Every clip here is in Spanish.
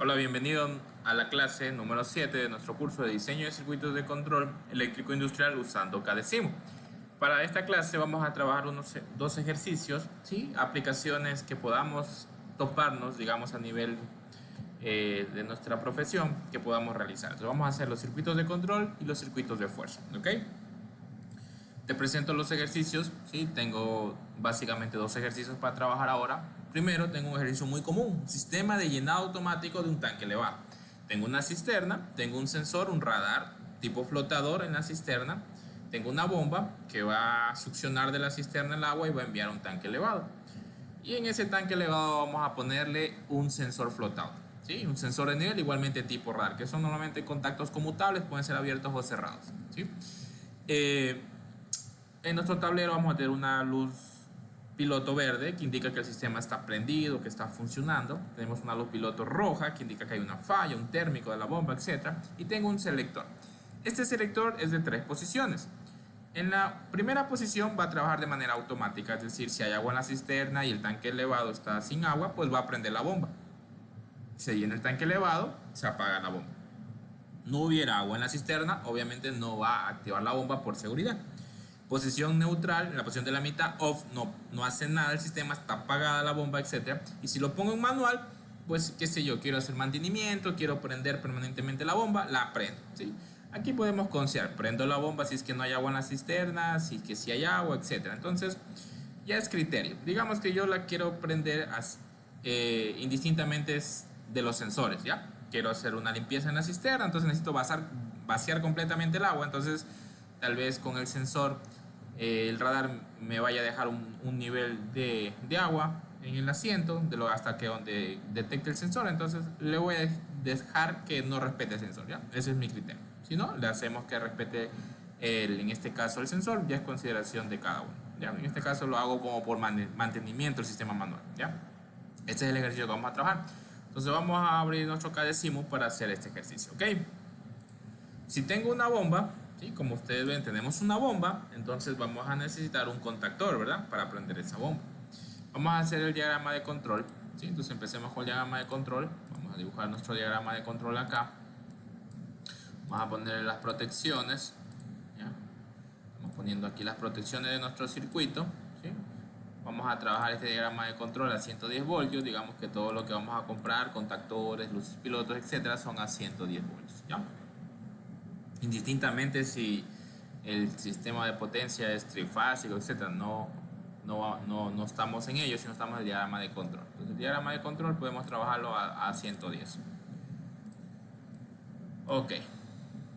Hola, bienvenido a la clase número 7 de nuestro curso de diseño de circuitos de control eléctrico industrial usando CADESIM. Para esta clase vamos a trabajar dos ejercicios, ¿sí? Aplicaciones que podamos toparnos, digamos, a nivel de nuestra profesión que podamos realizar. Entonces vamos a hacer los circuitos de control y los circuitos de fuerza, ¿ok? Te presento los ejercicios, ¿sí? Tengo básicamente dos ejercicios para trabajar ahora. Primero tengo un ejercicio muy común, un sistema de llenado automático de un tanque elevado. Tengo una cisterna, tengo un sensor, un radar tipo flotador en la cisterna. Tengo una bomba que va a succionar de la cisterna el agua y va a enviar a un tanque elevado. Y en ese tanque elevado vamos a ponerle un sensor flotador, ¿sí? Un sensor de nivel igualmente tipo radar, que son normalmente contactos conmutables, pueden ser abiertos o cerrados, ¿sí? En nuestro tablero vamos a tener una luz piloto verde que indica que el sistema está prendido, que está funcionando. Tenemos una luz piloto roja que indica que hay una falla, un térmico de la bomba, etc. Y tengo un selector. Este selector es de 3 posiciones. En la primera posición va a trabajar de manera automática, es decir, si hay agua en la cisterna y el tanque elevado está sin agua, pues va a prender la bomba. Se llena el tanque elevado, se apaga la bomba. No hubiera agua en la cisterna, obviamente no va a activar la bomba por seguridad. Posición neutral, en la posición de la mitad, off, no hace nada el sistema, está apagada la bomba, etc. Y si lo pongo en manual, pues qué sé yo, quiero hacer mantenimiento, quiero prender permanentemente la bomba, la prendo, ¿sí? Aquí podemos considerar, prendo la bomba si es que no hay agua en la cisterna, si es que sí hay agua, etc. Entonces ya es criterio. Digamos que yo la quiero prender indistintamente de los sensores, ¿ya? Quiero hacer una limpieza en la cisterna, entonces necesito vaciar completamente el agua, entonces tal vez con el sensor el radar me vaya a dejar un nivel de agua en el asiento hasta que donde detecte el sensor, entonces le voy a dejar que no respete el sensor, ¿ya? Ese es mi criterio. Si no, le hacemos que respete en este caso el sensor, ya es consideración de cada uno, ¿ya? En este caso lo hago como por mantenimiento del sistema manual, ¿ya? Este es el ejercicio que vamos a trabajar. Entonces vamos a abrir nuestro CADESIM para hacer este ejercicio, ¿ok? Si tengo una bomba, ¿sí? Como ustedes ven, tenemos una bomba, entonces vamos a necesitar un contactor, ¿verdad? Para prender esa bomba. Vamos a hacer el diagrama de control, ¿sí? Entonces empecemos con el diagrama de control. Vamos a dibujar nuestro diagrama de control acá. Vamos a ponerle las protecciones, ¿ya? Vamos poniendo aquí las protecciones de nuestro circuito, ¿sí? Vamos a trabajar este diagrama de control a 110 voltios. Digamos que todo lo que vamos a comprar, contactores, luces pilotos, etcétera, son a 110 voltios, ¿ya? Indistintamente si el sistema de potencia es trifásico, etcétera, no estamos en ello, sino estamos en el diagrama de control. Entonces el diagrama de control podemos trabajarlo a 110. Ok,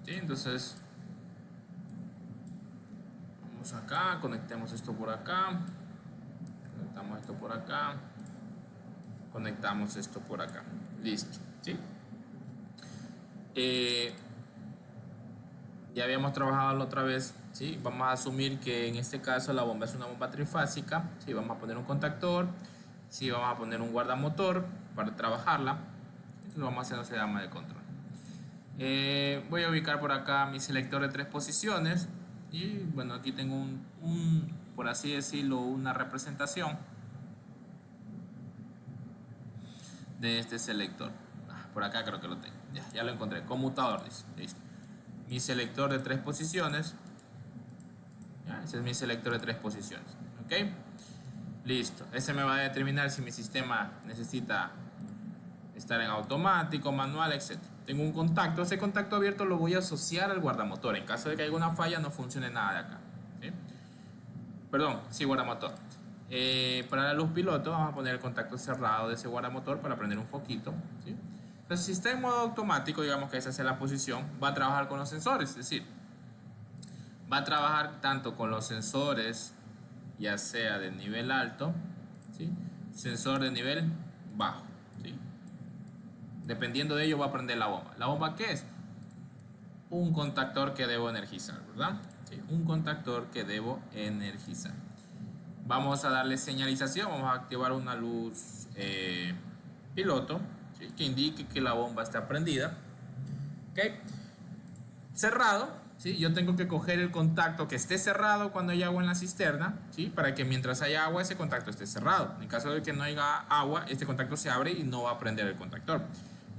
¿sí? Entonces vamos acá, conectemos esto por acá, conectamos esto por acá, conectamos esto por acá, listo, ¿sí? Ya habíamos trabajado la otra vez, ¿sí? Vamos a asumir que en este caso la bomba es una bomba trifásica, ¿sí? Vamos a poner un contactor, ¿sí? Vamos a poner un guardamotor para trabajarla. Entonces vamos a hacer ese diagrama de control. Voy a ubicar por acá mi selector de 3 posiciones y bueno, aquí tengo por así decirlo, una representación de este selector. Por acá creo que lo tengo, ya lo encontré, conmutador, listo. Mi selector de 3 posiciones, ¿ya? Ese es mi selector de 3 posiciones, ok, listo. Ese me va a determinar si mi sistema necesita estar en automático, manual, etc. Tengo un contacto, ese contacto abierto lo voy a asociar al guardamotor en caso de que haya una falla no funcione nada de acá, ¿sí? Perdón, sí, guardamotor. Para la luz piloto vamos a poner el contacto cerrado de ese guardamotor para prender un foquito, ¿sí? Entonces, si está en modo automático, digamos que esa es la posición, va a trabajar con los sensores, es decir, va a trabajar tanto con los sensores, ya sea de nivel alto, ¿sí? Sensor de nivel bajo, ¿sí? Dependiendo de ello va a prender la bomba. ¿La bomba qué es? Un contactor que debo energizar, ¿verdad? ¿Sí? Un contactor que debo energizar. Vamos a darle señalización, vamos a activar una luz piloto, ¿sí? Que indique que la bomba está prendida, ¿ok? Cerrado, ¿sí? Yo tengo que coger el contacto que esté cerrado cuando hay agua en la cisterna, ¿sí? Para que mientras haya agua ese contacto esté cerrado. En caso de que no haya agua, este contacto se abre y no va a prender el contactor.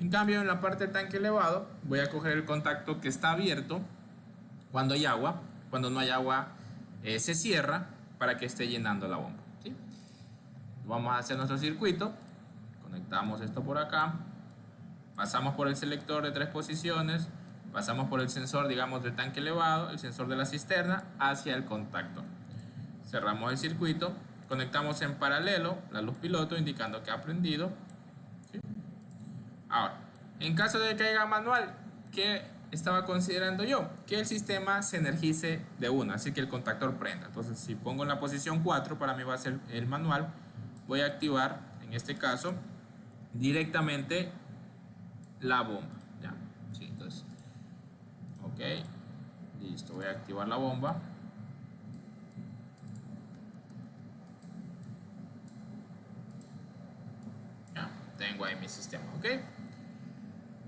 En cambio, en la parte del tanque elevado, voy a coger el contacto que está abierto cuando hay agua. Cuando no hay agua, se cierra para que esté llenando la bomba, ¿sí? Vamos a hacer nuestro circuito. Conectamos esto por acá. Pasamos por el selector de 3 posiciones. Pasamos por el sensor, digamos, del tanque elevado, el sensor de la cisterna, hacia el contacto. Cerramos el circuito. Conectamos en paralelo la luz piloto indicando que ha prendido, ¿sí? Ahora, en caso de que haya manual, ¿qué estaba considerando yo? Que el sistema se energice de una, así que el contactor prenda. Entonces, si pongo en la posición 4, para mí va a ser el manual. Voy a activar, en este caso, directamente la bomba, ¿ya? Sí, entonces, ok, listo, voy a activar la bomba. Ya, tengo ahí mi sistema, ok.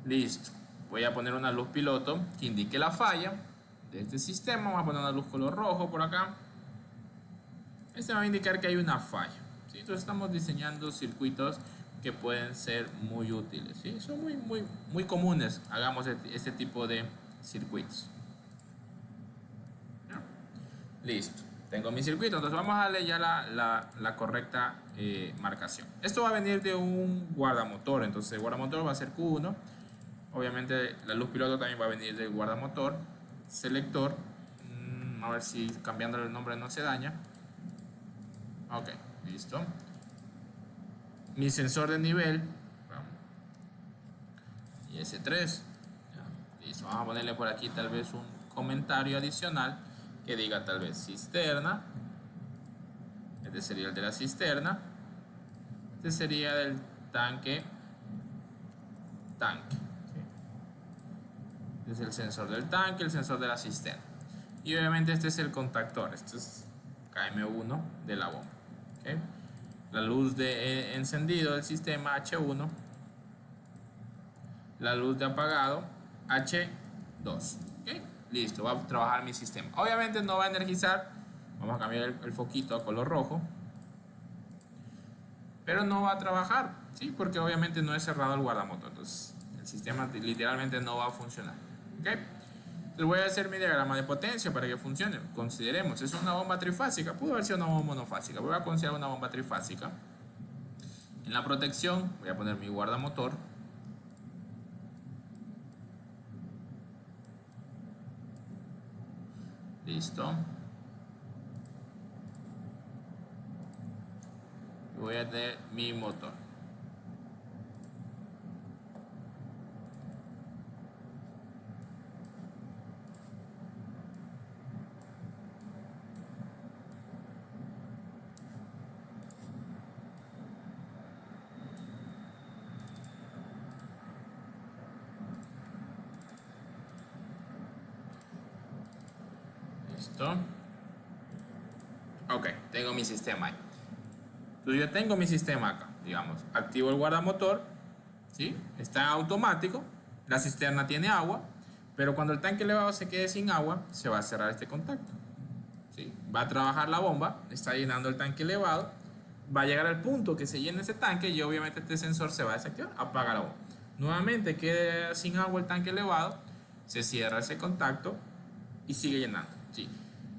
Listo. Voy a poner una luz piloto que indique la falla de este sistema. Vamos a poner una luz color rojo por acá. Este va a indicar que hay una falla, ¿sí? Entonces estamos diseñando circuitos que pueden ser muy útiles, ¿sí? Son muy comunes. Hagamos este tipo de circuitos. ¿Ya? Listo. Tengo mi circuito. Entonces vamos a darle ya la correcta marcación. Esto va a venir de un guardamotor. Entonces el guardamotor va a ser Q1. Obviamente la luz piloto también va a venir del guardamotor. Selector, a ver si cambiándole el nombre no se daña. Ok, listo. Mi sensor de nivel y S3. Ya, listo. Vamos a ponerle por aquí tal vez un comentario adicional que diga tal vez cisterna. Este sería el de la cisterna. Este sería del tanque. Este es el sensor del tanque, el sensor de la cisterna. Y obviamente este es el contactor. Este es KM1 de la bomba. ¿Okay? La luz de encendido del sistema H1. La luz de apagado H2. ¿Okay? Listo, va a trabajar mi sistema. Obviamente no va a energizar. Vamos a cambiar el foquito a color rojo. Pero no va a trabajar, ¿sí? Porque obviamente no he cerrado el guardamotor. Entonces el sistema literalmente no va a funcionar. ¿Okay? Entonces voy a hacer mi diagrama de potencia para que funcione. Consideremos, es una bomba trifásica. Pudo haber sido una bomba monofásica. Voy a considerar una bomba trifásica. En la protección voy a poner mi guardamotor. Listo. Voy a tener mi motor. Listo. Ok, tengo mi sistema ahí. Entonces yo tengo mi sistema acá, digamos, activo el guardamotor, ¿sí? Está en automático, la cisterna tiene agua, pero cuando el tanque elevado se quede sin agua, se va a cerrar este contacto, ¿sí? Va a trabajar la bomba, está llenando el tanque elevado, va a llegar al punto que se llene ese tanque y obviamente este sensor se va a desactivar, apaga la bomba. Nuevamente queda sin agua el tanque elevado, se cierra ese contacto y sigue llenando, ¿sí?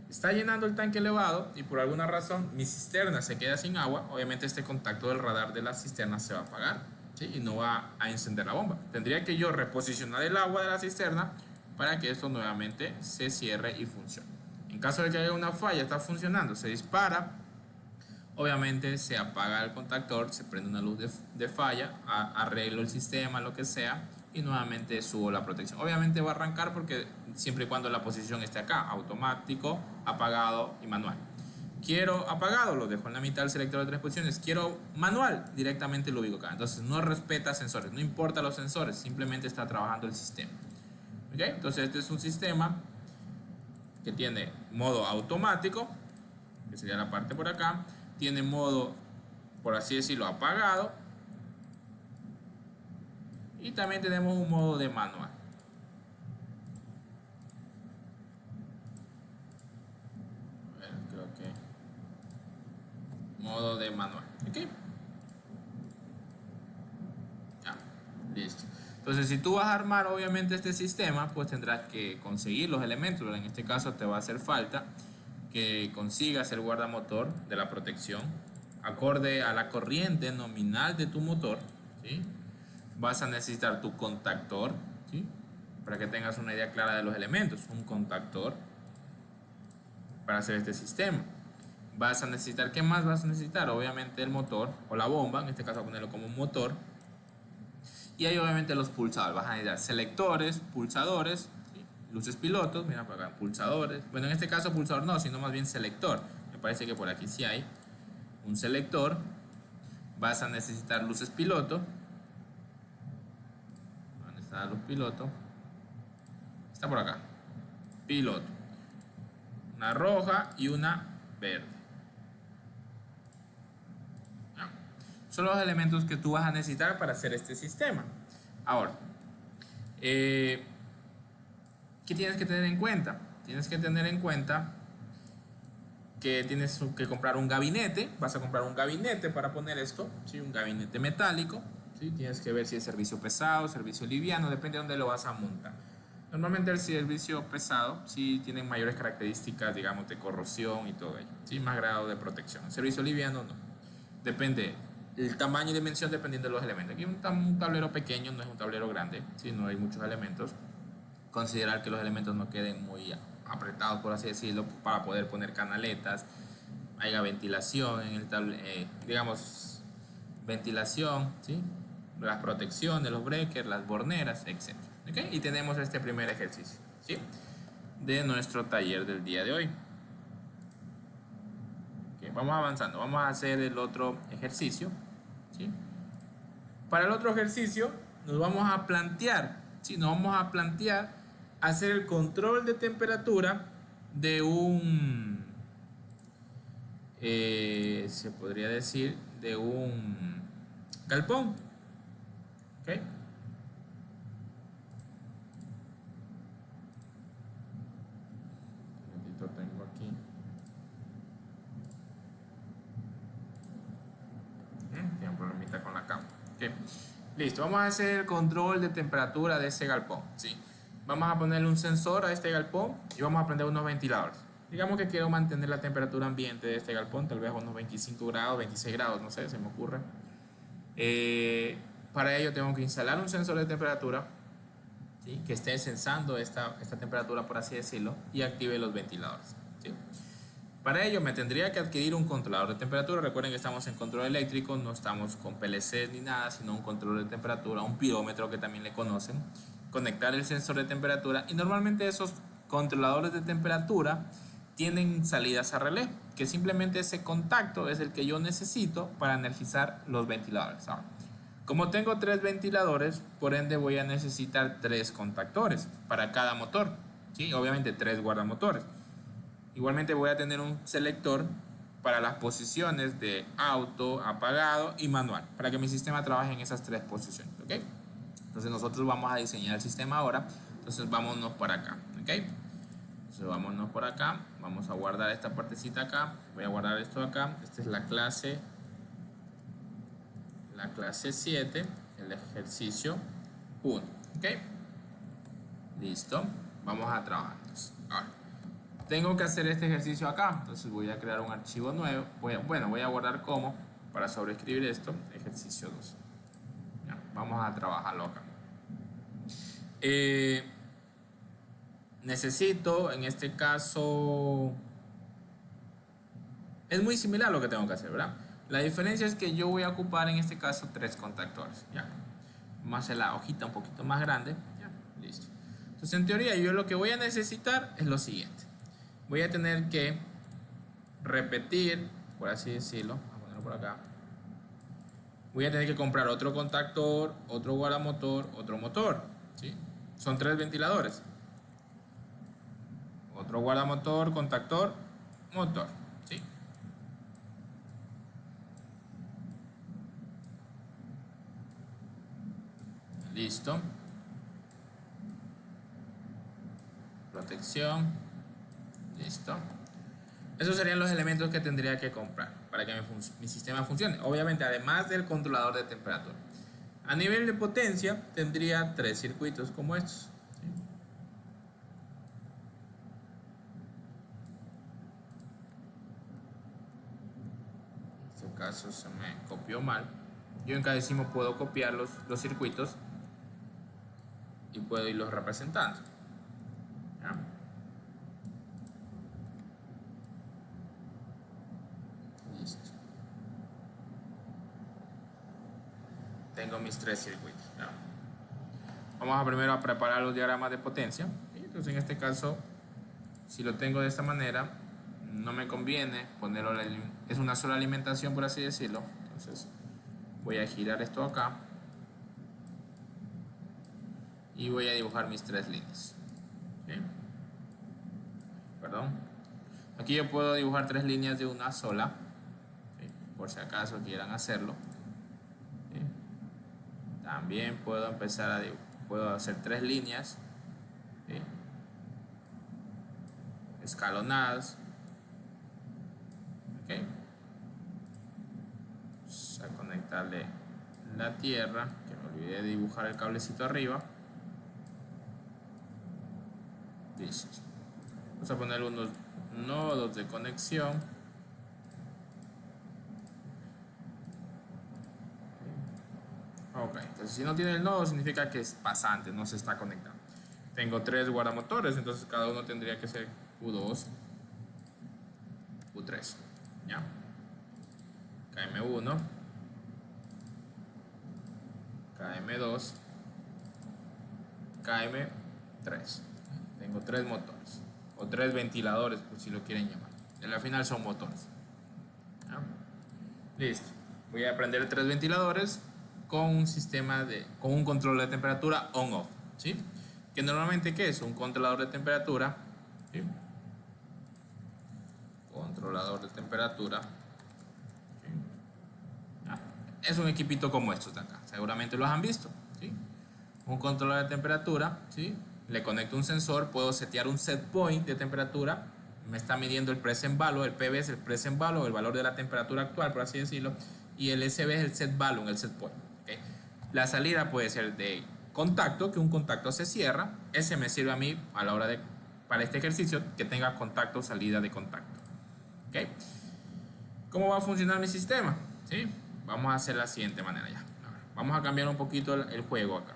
Está llenando el tanque elevado y por alguna razón mi cisterna se queda sin agua, obviamente este contacto del radar de la cisterna se va a apagar, ¿sí? Y no va a encender la bomba. Tendría que yo reposicionar el agua de la cisterna para que esto nuevamente se cierre y funcione. En caso de que haya una falla, está funcionando, se dispara, obviamente se apaga el contactor, se prende una luz de falla, arreglo el sistema, lo que sea, y nuevamente subo la protección. Obviamente va a arrancar porque siempre y cuando la posición esté acá, automático, apagado y manual. Quiero apagado, lo dejo en la mitad del selector de 3 posiciones. Quiero manual, directamente lo ubico acá. Entonces no respeta sensores, no importa los sensores, simplemente está trabajando el sistema. ¿Okay? Entonces este es un sistema que tiene modo automático, que sería la parte por acá. Tiene modo, por así decirlo, apagado. Y también tenemos un modo de manual. A ver, creo que de manual. ¿Ok? Ya, listo. Entonces, si tú vas a armar obviamente este sistema, pues tendrás que conseguir los elementos. En este caso te va a hacer falta que consigas el guardamotor de la protección acorde a la corriente nominal de tu motor, ¿sí? Vas a necesitar tu contactor, ¿sí? Para que tengas una idea clara de los elementos, un contactor para hacer este sistema. Vas a necesitar, ¿qué más vas a necesitar? Obviamente el motor o la bomba, en este caso voy a ponerlo como un motor. Y ahí obviamente los pulsadores, vas a necesitar selectores, pulsadores, ¿sí? Luces pilotos, mira por acá, pulsadores. Bueno, en este caso pulsador no, sino más bien selector. Me parece que por aquí sí hay un selector. Vas a necesitar luces piloto. ¿Dónde está la luz piloto? Está por acá. Piloto. Una roja y una verde. Son los elementos que tú vas a necesitar para hacer este sistema. Ahora, ¿qué tienes que tener en cuenta? Tienes que tener en cuenta que tienes que comprar un gabinete. Vas a comprar un gabinete para poner esto, ¿sí? Un gabinete metálico, ¿sí? Tienes que ver si es servicio pesado, servicio liviano, depende de dónde lo vas a montar. Normalmente el servicio pesado sí tiene mayores características, digamos, de corrosión y todo ello, ¿sí? Más grado de protección. El servicio liviano no. Depende el tamaño y dimensión dependiendo de los elementos. Aquí un tablero pequeño, no es un tablero grande, ¿sí? No hay muchos elementos. Considerar que los elementos no queden muy apretados, por así decirlo, para poder poner canaletas, haya ventilación en el tablero, digamos, ventilación, ¿sí? Las protecciones, los breakers, las borneras, etc. ¿Okay? Y tenemos este primer ejercicio, ¿sí? De nuestro taller del día de hoy. Vamos avanzando, vamos a hacer el otro ejercicio, ¿sí? Para el otro ejercicio nos vamos a plantear, ¿sí? Nos vamos a plantear hacer el control de temperatura de un, se podría decir, de un galpón, ¿ok? Tengo aquí. Tiene un problemita con la cámara. Okay. Listo, vamos a hacer el control de temperatura de ese galpón. ¿Sí? Vamos a ponerle un sensor a este galpón y vamos a prender unos ventiladores. Digamos que quiero mantener la temperatura ambiente de este galpón, tal vez a unos 25 grados, 26 grados, no sé, se me ocurre. Para ello tengo que instalar un sensor de temperatura, ¿sí? Que esté sensando esta temperatura, por así decirlo, y active los ventiladores, ¿sí? Para ello me tendría que adquirir un controlador de temperatura. Recuerden que estamos en control eléctrico, no estamos con PLCs ni nada, sino un control de temperatura, un pirómetro que también le conocen. Conectar el sensor de temperatura y normalmente esos controladores de temperatura tienen salidas a relé, que simplemente ese contacto es el que yo necesito para energizar los ventiladores. Ahora, como tengo 3 ventiladores, por ende voy a necesitar 3 contactores para cada motor, ¿sí? Obviamente 3 guardamotores. Igualmente voy a tener un selector para las posiciones de auto, apagado y manual, para que mi sistema trabaje en esas 3 posiciones, ¿ok? Entonces nosotros vamos a diseñar el sistema ahora. Entonces vámonos por acá, ¿ok? Entonces vámonos por acá, vamos a guardar esta partecita acá, voy a guardar esto acá. Esta es la clase 7, el ejercicio 1, ¿ok? Listo, vamos a trabajar. Entonces, ahora tengo que hacer este ejercicio acá, entonces voy a crear un archivo nuevo. Voy a guardar como para sobreescribir esto, ejercicio 2. Ya, vamos a trabajarlo acá. Necesito, en este caso, es muy similar a lo que tengo que hacer, ¿verdad? La diferencia es que yo voy a ocupar en este caso 3 contactores. Ya, vamos a hacer la hojita un poquito más grande. Ya, listo. Entonces, en teoría, yo lo que voy a necesitar es lo siguiente. Voy a tener que repetir, por así decirlo, vamos a ponerlo por acá. Voy a tener que comprar otro contactor, otro guardamotor, otro motor, ¿sí? Son 3 ventiladores. Otro guardamotor, contactor, motor, ¿sí? Listo. Protección. Listo. Esos serían los elementos que tendría que comprar para que mi sistema funcione. Obviamente, además del controlador de temperatura. A nivel de potencia tendría 3 circuitos como estos. ¿Sí? En este caso se me copió mal. Yo en Cadecimu puedo copiar los circuitos y puedo irlos representando. ¿Ya? Listo. Tengo mis 3 circuitos. ¿Ya? Vamos a primero a preparar los diagramas de potencia. Entonces en este caso, si lo tengo de esta manera, no me conviene ponerlo, es una sola alimentación por así decirlo. Entonces voy a girar esto acá y voy a dibujar mis 3 líneas. ¿Sí? Perdón. Aquí yo puedo dibujar 3 líneas de una sola, ¿sí? Por si acaso quieran hacerlo. ¿Sí? También puedo empezar a dibujar, puedo hacer 3 líneas, ¿sí? Escalonadas. ¿Okay? Vamos a conectarle la tierra, que me olvidé de dibujar el cablecito arriba. Listo. Vamos a poner unos nodos de conexión. Ok, entonces si no tiene el nodo significa que es pasante, no se está conectando. Tengo 3 guardamotores, entonces cada uno tendría que ser U2, U3. ¿Ya? KM1, KM2, KM3. Tengo 3 motores o 3 ventiladores, por si lo quieren llamar. En la final son motores. ¿Ya? Listo. Voy a prender 3 ventiladores con un sistema con un control de temperatura on-off, ¿sí? Que normalmente, ¿qué es? Un controlador de temperatura, ¿sí? Controlador de temperatura, ¿sí? Es un equipito como estos de acá, seguramente los han visto, ¿sí? Un controlador de temperatura, ¿sí? Le conecto un sensor, puedo setear un set point de temperatura, me está midiendo el present value, el PV es el present value, el valor de la temperatura actual, por así decirlo, y el SB es el set value, el set point. ¿Okay? La salida puede ser de contacto, que un contacto se cierra, ese me sirve a mí a la hora de, para este ejercicio, que tenga contacto, salida de contacto. ¿Okay? ¿Cómo va a funcionar mi sistema? ¿Sí? Vamos a hacer la siguiente manera ya. Vamos a cambiar un poquito el juego acá.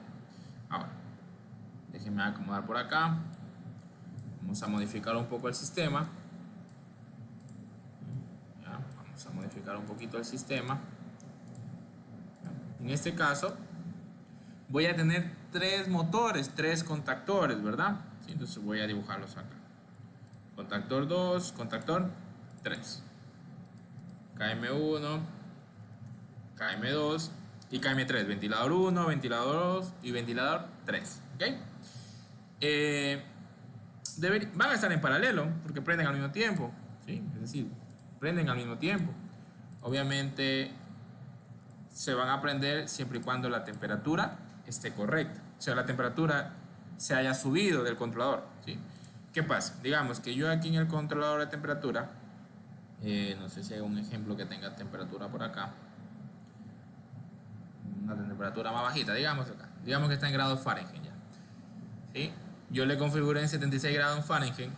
Ahora, déjenme acomodar por acá. Vamos a modificar un poco el sistema. Ya, vamos a modificar un poquito el sistema. En este caso, voy a tener 3 motores, 3 contactores, ¿verdad? Sí, entonces voy a dibujarlos acá. Contactor 2, contactor 3. KM1, KM2 y KM3. Ventilador 1, ventilador 2 y ventilador 3. ¿Okay? Van a estar en paralelo porque prenden al mismo tiempo, ¿sí? Es decir, prenden al mismo tiempo. Obviamente se van a prender siempre y cuando la temperatura esté correcta, o sea, la temperatura se haya subido del controlador, ¿sí? ¿Qué pasa? Digamos que yo aquí en el controlador de temperatura, no sé si hay un ejemplo que tenga temperatura por acá, una temperatura más bajita, digamos acá, digamos que está en grados Fahrenheit ya, ¿sí? Yo le configuré en 76 grados Fahrenheit,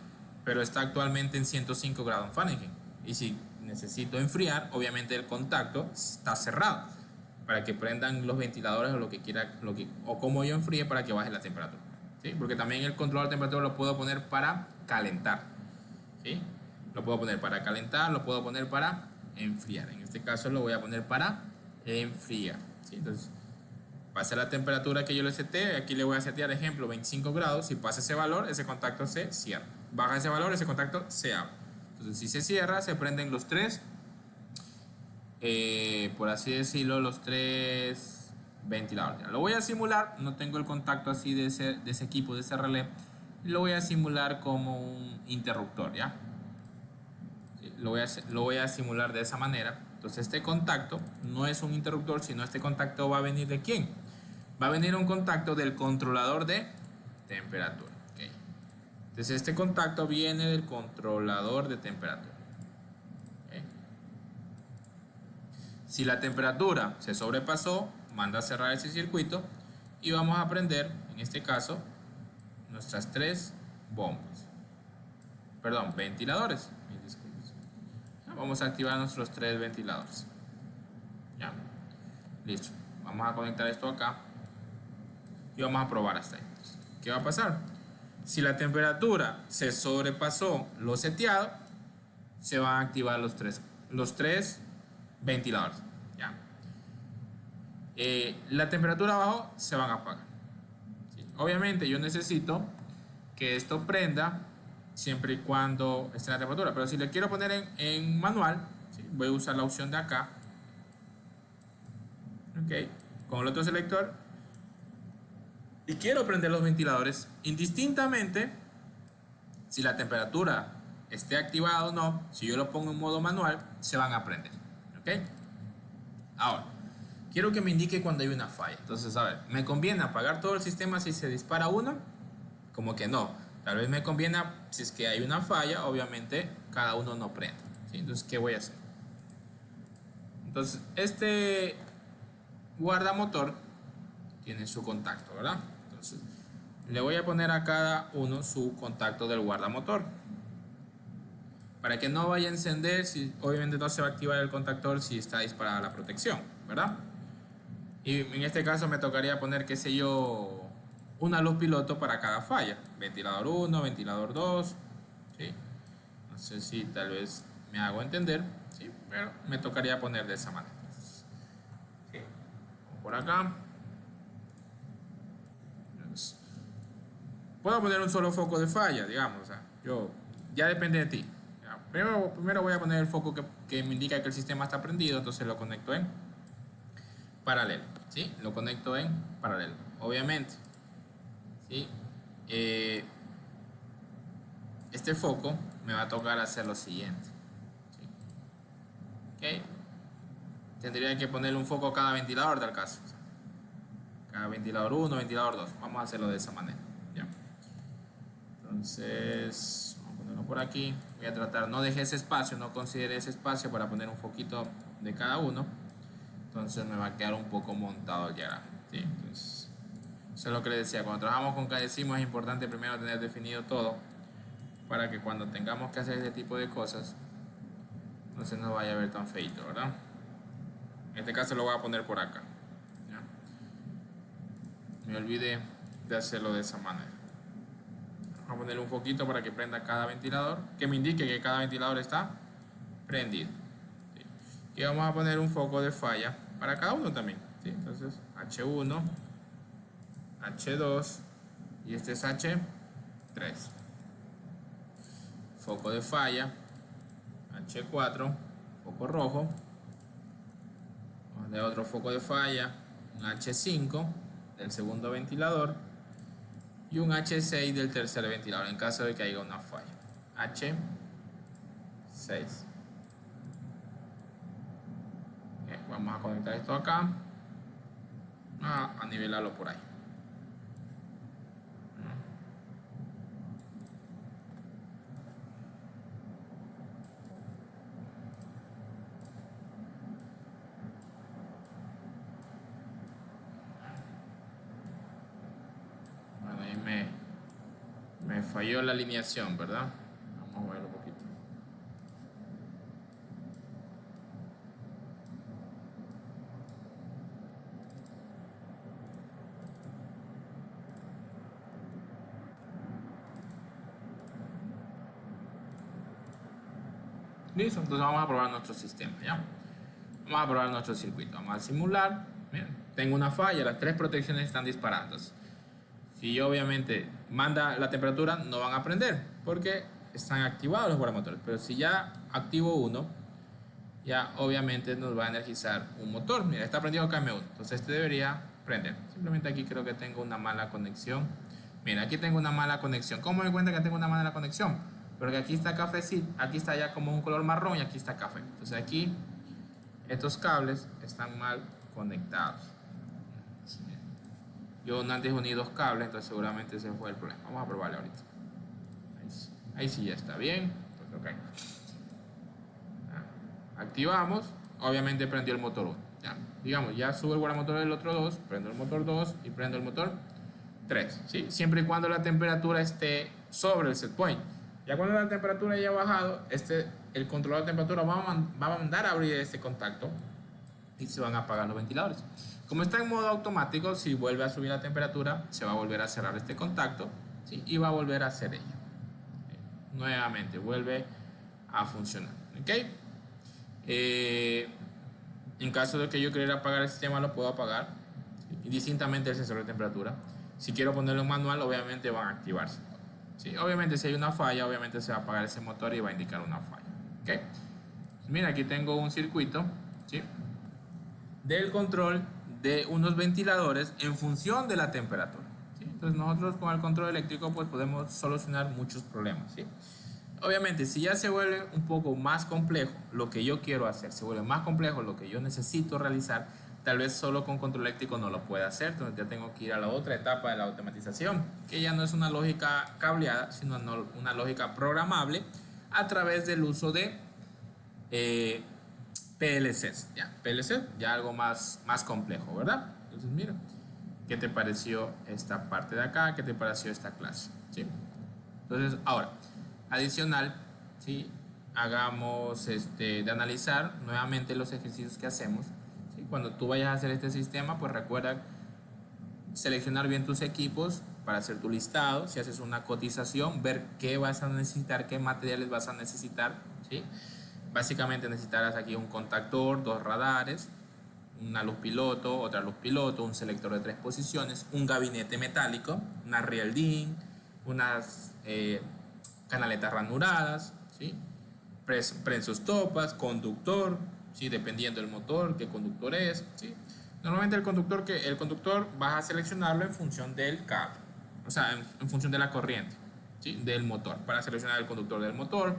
pero está actualmente en 105 grados Fahrenheit. Y si necesito enfriar, obviamente el contacto está cerrado para que prendan los ventiladores o lo que quiera, o como yo enfríe para que baje la temperatura, ¿sí? Porque también el control de temperatura lo puedo poner para calentar, ¿sí? Lo puedo poner para calentar, lo puedo poner para enfriar. En este caso lo voy a poner para enfriar, ¿sí? Entonces, pasa la temperatura que yo le seteé, aquí le voy a setear, ejemplo, 25 grados. Si pasa ese valor, ese contacto se cierra. Baja ese valor, ese contacto se abre. Entonces, si se cierra, se prenden los 3, por así decirlo, los 3 ventiladores. Lo voy a simular, no tengo el contacto así de ese equipo, de ese relé. Lo voy a simular como un interruptor, ¿ya? Lo voy a simular de esa manera. Entonces este contacto no es un interruptor, sino este contacto va a venir ¿de quién? Va a venir un contacto del controlador de temperatura. ¿Okay? Entonces este contacto viene del controlador de temperatura. ¿Okay? Si la temperatura se sobrepasó, manda a cerrar ese circuito y vamos a prender, en este caso, nuestras 3 bombas. Perdón, ventiladores. Vamos a activar nuestros 3 ventiladores. Ya. Listo. Vamos a conectar esto acá y vamos a probar hasta ahí. ¿Qué va a pasar? Si la temperatura se sobrepasó lo seteado, se van a activar los tres ventiladores. ¿Ya? La temperatura abajo se van a apagar. ¿Sí? Obviamente yo necesito que esto prenda siempre y cuando esté en la temperatura, pero si le quiero poner en manual, ¿sí? Voy a usar la opción de acá, okay, con el otro selector, y quiero prender los ventiladores indistintamente si la temperatura esté activada o no. Si yo lo pongo en modo manual, se van a prender. ¿Okay? Ahora, quiero que me indique cuando hay una falla. Entonces, a ver, ¿me conviene apagar todo el sistema si se dispara uno? Como que no. Tal vez me conviene, si es que hay una falla, obviamente cada uno no prende. ¿Sí? Entonces, ¿qué voy a hacer? Entonces, este guardamotor tiene su contacto, ¿verdad? Entonces, le voy a poner a cada uno su contacto del guardamotor. Para que no vaya a encender, si, obviamente no se va a activar el contactor si está disparada la protección, ¿verdad? Y en este caso me tocaría poner, qué sé yo, una luz piloto para cada falla. Ventilador 1, ventilador 2, ¿sí? No sé si tal vez me hago entender, ¿sí? Pero me tocaría poner de esa manera. ¿Sí? Por acá. Puedo poner un solo foco de falla, digamos. O sea, ya depende de ti. Primero voy a poner el foco que me indica que el sistema está prendido, entonces lo conecto en paralelo. ¿Sí? Lo conecto en paralelo. Obviamente, ¿sí? Este foco me va a tocar hacer lo siguiente. ¿Sí? ¿Okay? Tendría que ponerle un foco a cada ventilador del caso. Cada ventilador 1, ventilador 2. Vamos a hacerlo de esa manera. ¿Ya? Entonces, vamos a ponerlo por aquí. Voy a tratar, no deje ese espacio, no considere ese espacio para poner un foquito de cada uno. Entonces me va a quedar un poco montado el diagrama. ¿Sí? Entonces, eso es lo que les decía. Cuando trabajamos con Cadecimu es importante primero tener definido todo para que cuando tengamos que hacer este tipo de cosas no se nos vaya a ver tan feito, ¿verdad? En este caso lo voy a poner por acá. ¿Ya? Me olvidé de hacerlo de esa manera. Vamos a poner un foquito para que prenda cada ventilador, que me indique que cada ventilador está prendido. ¿Sí? Y vamos a poner un foco de falla para cada uno también. ¿Sí? Entonces H1, H2 y este es H3. Foco de falla, H4, foco rojo. Vamos a poner otro foco de falla, un H5 del segundo ventilador y un H6 del tercer ventilador en caso de que haya una falla. H6. Okay, vamos a conectar esto acá, a nivelarlo por ahí. Bueno, ahí me falló la alineación, ¿verdad? Vamos a moverlo un poquito. Listo, entonces vamos a probar nuestro sistema, ¿ya? Vamos a probar nuestro circuito, vamos a simular. Miren, tengo una falla, las 3 protecciones están disparadas. Si yo obviamente manda la temperatura, no van a prender porque están activados los guardamotores. Pero si ya activo uno, ya obviamente nos va a energizar un motor. Mira, está prendido KM1, entonces este debería prender. Simplemente aquí creo que tengo una mala conexión. Mira, aquí tengo una mala conexión. ¿Cómo me doy cuenta que tengo una mala conexión? Porque aquí está cafecito, aquí está ya como un color marrón y aquí está café. Entonces aquí estos cables están mal conectados. Yo no antes uní 2 cables, entonces seguramente ese fue el problema. Vamos a probarle ahorita. Ahí sí ya está bien. Entonces, okay. Activamos. Obviamente prendió el motor 1. ¿Ya? digamos, ya subo el guardamotor del otro 2, prendo el motor 2 y prendo el motor 3, ¿sí? Siempre y cuando la temperatura esté sobre el set point. Ya cuando la temperatura haya bajado, el controlador de temperatura va a mandar a abrir este contacto y se van a apagar los ventiladores. Como está en modo automático, si vuelve a subir la temperatura, se va a volver a cerrar este contacto, ¿sí? Y va a volver a hacer ella. Nuevamente, vuelve a funcionar. ¿Ok? En caso de que yo quiera apagar el sistema, lo puedo apagar, ¿sí? Indistintamente el sensor de temperatura. Si quiero ponerlo en manual, obviamente van a activarse, ¿sí? Obviamente si hay una falla, obviamente se va a apagar ese motor y va a indicar una falla. ¿Ok? Mira, aquí tengo un circuito, ¿sí?, del control de unos ventiladores en función de la temperatura, ¿sí? Entonces nosotros con el control eléctrico pues podemos solucionar muchos problemas, ¿sí? Obviamente si ya se vuelve un poco más complejo lo que yo quiero hacer, se vuelve más complejo lo que yo necesito realizar, tal vez solo con control eléctrico no lo pueda hacer, entonces ya tengo que ir a la otra etapa de la automatización, que ya no es una lógica cableada, sino una lógica programable a través del uso de PLCs, ya algo más complejo, ¿verdad? Entonces mira, ¿qué te pareció esta parte de acá? ¿Qué te pareció esta clase? ¿Sí? Entonces ahora, adicional, ¿sí?, hagamos de analizar nuevamente los ejercicios que hacemos, ¿sí? Cuando tú vayas a hacer este sistema, pues recuerda seleccionar bien tus equipos para hacer tu listado. Si haces una cotización, ver qué vas a necesitar, qué materiales vas a necesitar, ¿sí? Básicamente necesitarás aquí un contactor, 2 radares, una luz piloto, otra luz piloto, un selector de 3 posiciones, un gabinete metálico, una real DIN, unas canaletas ranuradas, ¿sí?, prensos topas, conductor, ¿sí?, dependiendo del motor, qué conductor es, ¿sí? Normalmente el conductor vas a seleccionarlo en función del cable, o sea, en función de la corriente, ¿sí?, del motor, para seleccionar el conductor del motor.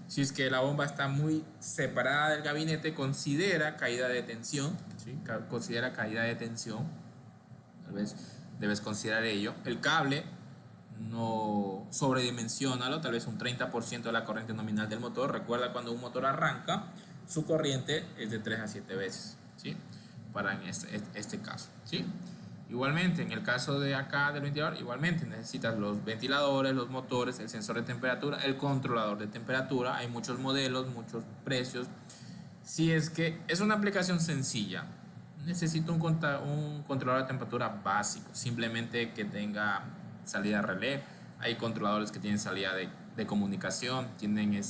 Si es que la bomba está muy separada del gabinete, considera caída de tensión, ¿sí?, considera caída de tensión, tal vez debes considerar ello. El cable no sobredimensionalo, tal vez un 30% de la corriente nominal del motor. Recuerda, cuando un motor arranca, su corriente es de 3 a 7 veces, ¿sí?, para en este caso, ¿sí? Igualmente, en el caso de acá del ventilador, igualmente necesitas los ventiladores, los motores, el sensor de temperatura, el controlador de temperatura. Hay muchos modelos, muchos precios. Si es que es una aplicación sencilla, necesito un controlador de temperatura básico, simplemente que tenga salida relé. Hay controladores que tienen salida de comunicación, tienen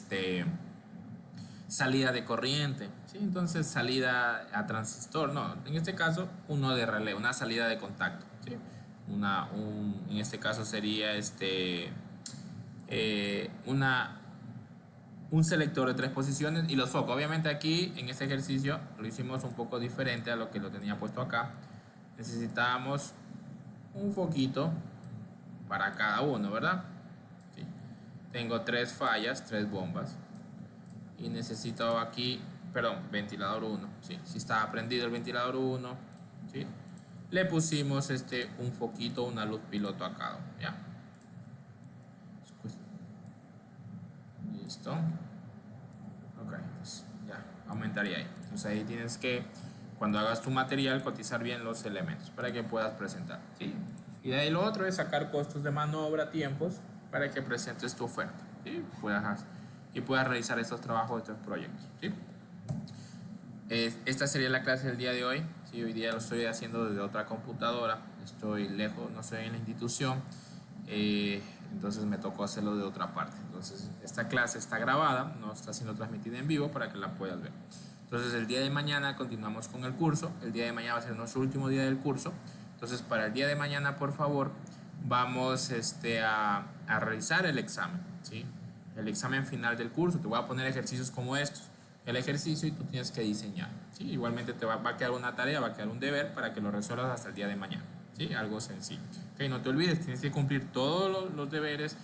salida de corriente, ¿sí? Entonces salida a transistor, no, en este caso uno de relé, una salida de contacto, ¿sí? En este caso sería un selector de 3 posiciones y los focos. Obviamente aquí en este ejercicio lo hicimos un poco diferente a lo que lo tenía puesto acá. Necesitábamos un foquito para cada uno, ¿verdad? ¿Sí? Tengo 3 fallas, 3 bombas. Y necesito aquí, perdón, ventilador 1, ¿sí? Si está prendido el ventilador 1, ¿sí?, le pusimos un foquito, una luz piloto a cada uno, ¿ya? Listo. Ok, pues ya, aumentaría ahí. Entonces ahí tienes que, cuando hagas tu material, cotizar bien los elementos para que puedas presentar, ¿sí? Y de ahí lo otro es sacar costos de maniobra, tiempos, para que presentes tu oferta, ¿sí?, puedas realizar estos trabajos, estos proyectos, ¿sí? Esta sería la clase del día de hoy, ¿sí? Hoy día lo estoy haciendo desde otra computadora, estoy lejos, no estoy en la institución, entonces me tocó hacerlo de otra parte. Entonces esta clase está grabada, no está siendo transmitida en vivo para que la puedas ver. Entonces el día de mañana continuamos con el curso. El día de mañana va a ser nuestro último día del curso. Entonces para el día de mañana, por favor, vamos a realizar el examen, ¿sí?, el examen final del curso. Te voy a poner ejercicios como estos, el ejercicio, y tú tienes que diseñar, ¿sí? Igualmente te va a quedar una tarea, va a quedar un deber para que lo resuelvas hasta el día de mañana, ¿sí? Algo sencillo. Okay, no te olvides, tienes que cumplir todos los deberes,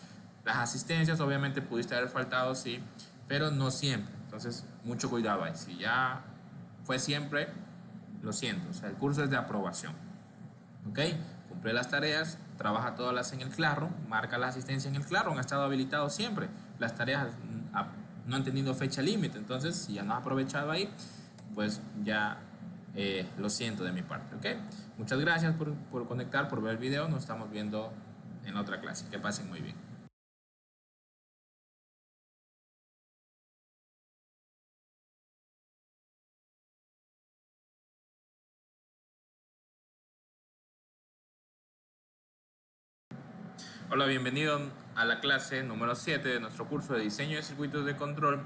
las asistencias. Obviamente pudiste haber faltado, sí, pero no siempre. Entonces, mucho cuidado ahí. Si ya fue siempre, lo siento. O sea, el curso es de aprobación. ¿Ok? Cumple las tareas, trabaja todas en el Classroom, marca la asistencia en el Classroom, ha estado habilitado siempre. Las tareas no han tenido fecha límite, entonces si ya no has aprovechado ahí, pues ya lo siento de mi parte, ¿ok? Muchas gracias por conectar, por ver el video. Nos estamos viendo en la otra clase. Que pasen muy bien. Hola, bienvenido a la clase número 7 de nuestro curso de diseño de circuitos de control.